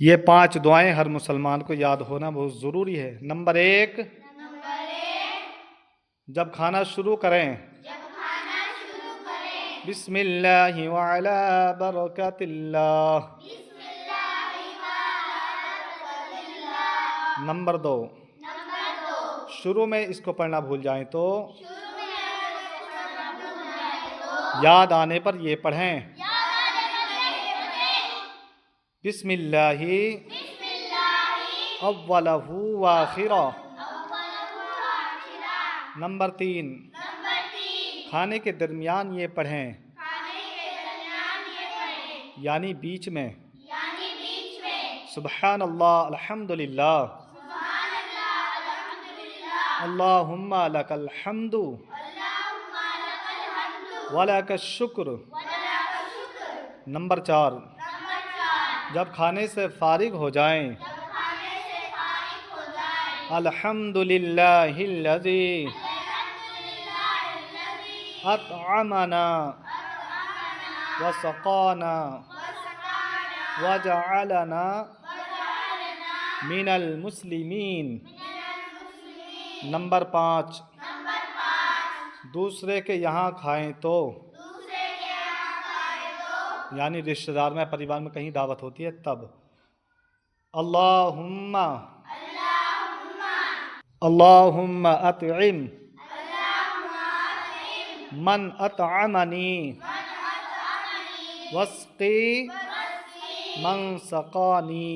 یہ 5 دعائیں ہر مسلمان کو یاد ہونا بہت ضروری ہے۔ نمبر 1، جب کھانا شروع کریں بسم اللہ وعلی برکت اللہ۔ نمبر 2، شروع میں اس کو پڑھنا بھول جائیں تو یاد آنے پر یہ پڑھیں بسم اللہ اولہ وآخرہ۔ نمبر 3، کھانے کے درمیان یہ پڑھیں یعنی بیچ میں سبحان اللہ الحمدللہ اللہم لک الحمد ولک الشکر۔ نمبر 4، جب کھانے سے فارغ ہو جائیں الحمدللہ الذی اطعمنا وسقانا وجعلنا من المسلمین۔ نمبر 5، دوسرے کے یہاں کھائیں تو یعنی رشتہ دار میں پریوار میں کہیں دعوت ہوتی ہے تب اللہم اطعم من اطعمنی واسقی من سقانی۔